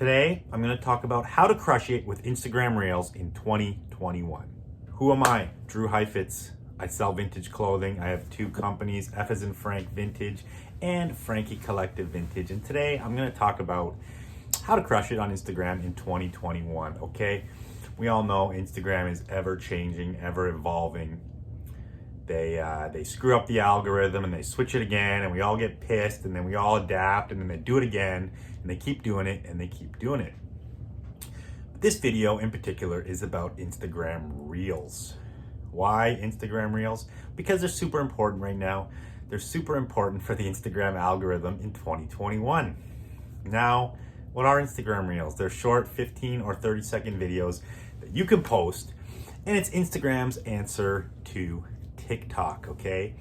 Today, I'm going to talk about how to crush it with Instagram Reels in 2021. Who am I? Drew Heifetz. I sell vintage clothing. I have two companies, F as in Frank Vintage and Frankie Collective Vintage. And today, I'm going to talk about how to crush it on Instagram in 2021, okay? We all know Instagram is ever changing, ever evolving. They screw up the algorithm and they switch it again and we all get pissed and then we all adapt and then they do it again and they keep doing it and they keep doing it. This video in particular is about Instagram Reels. Why Instagram Reels? Because they're super important right now. They're super important for the Instagram algorithm in 2021. Now, what are Instagram Reels? They're short 15 or 30-second videos that you can post, and it's Instagram's answer to TikTok, okay?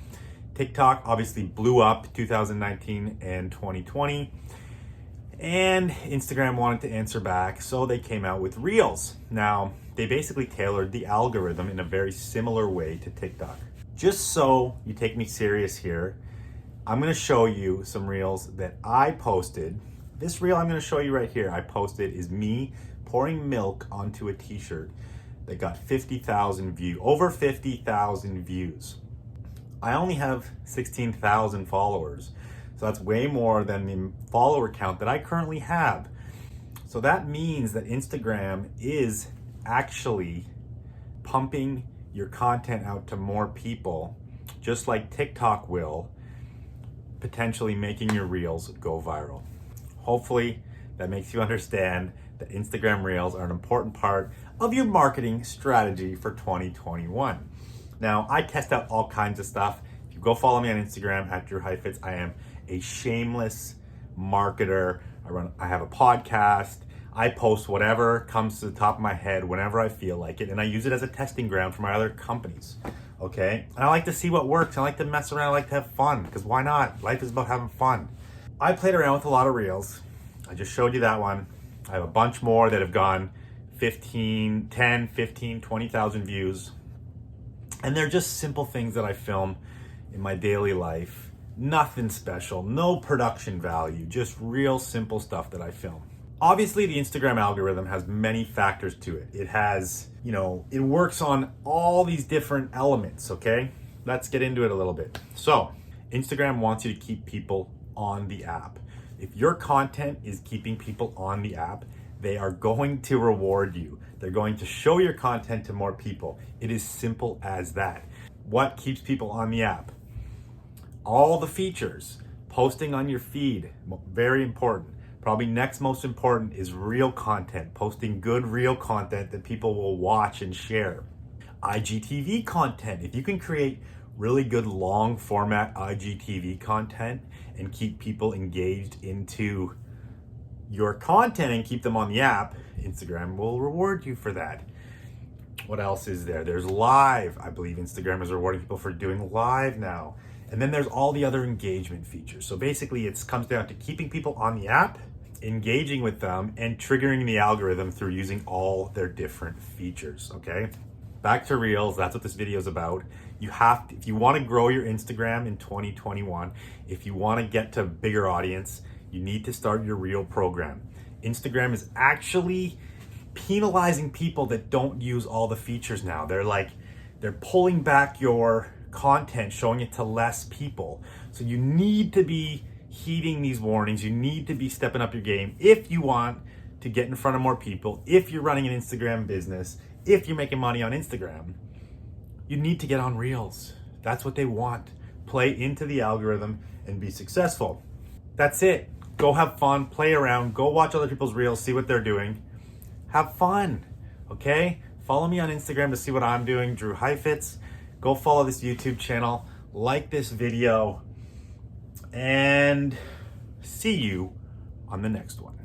TikTok obviously blew up 2019 and 2020, and Instagram wanted to answer back, so they came out with Reels. Now, they basically tailored the algorithm in a very similar way to TikTok. Just so you take me serious here, I'm gonna show you some Reels that I posted. This Reel I'm gonna show you right here, I posted, is me pouring milk onto a t-shirt that got 50,000 views, over 50,000 views. I only have 16,000 followers. So that's way more than the follower count that I currently have. So that means that Instagram is actually pumping your content out to more people, just like TikTok will, potentially making your Reels go viral. Hopefully that makes you understand that Instagram Reels are an important part of your marketing strategy for 2021. Now, I test out all kinds of stuff. If you go follow me on Instagram at Drew Heifetz, I am a shameless marketer. I have a podcast. I post whatever comes to the top of my head whenever I feel like it, and I use it as a testing ground for my other companies. Okay? And I like to see what works. I like to mess around. I like to have fun, because why not? Life is about having fun. I played around with a lot of Reels. I just showed you that one. I have a bunch more that have gone 10, 15, 20,000 views. And they're just simple things that I film in my daily life. Nothing special, no production value, just real simple stuff that I film. Obviously, the Instagram algorithm has many factors to it. It has, it works on all these different elements, okay? Let's get into it a little bit. So, Instagram wants you to keep people on the app. If your content is keeping people on the app, they are going to reward you. They're going to show your content to more people. It is simple as that. What keeps people on the app? All the features. Posting on your feed, very important. Probably next most important is real content. Posting good real content that people will watch and share. IGTV content. If you can create really good long format IGTV content and keep people engaged into your content and keep them on the app, Instagram will reward you for that. What else is there? There's live. I believe Instagram is rewarding people for doing live now. And then there's all the other engagement features. So basically it comes down to keeping people on the app, engaging with them, and triggering the algorithm through using all their different features, okay? Back to Reels, that's what this video is about. If you want to grow your Instagram in 2021, if you want to get to a bigger audience, you need to start your Reel program. Instagram is actually penalizing people that don't use all the features now. They're pulling back your content, showing it to less people. So you need to be heeding these warnings. You need to be stepping up your game if you want to get in front of more people, if you're running an Instagram business, if you're making money on Instagram. You need to get on Reels. That's what they want. Play into the algorithm and be successful. That's it. Go have fun, play around, go watch other people's Reels, see what they're doing. Have fun, okay? Follow me on Instagram to see what I'm doing, Drew Heifetz. Go follow this YouTube channel, like this video, and see you on the next one.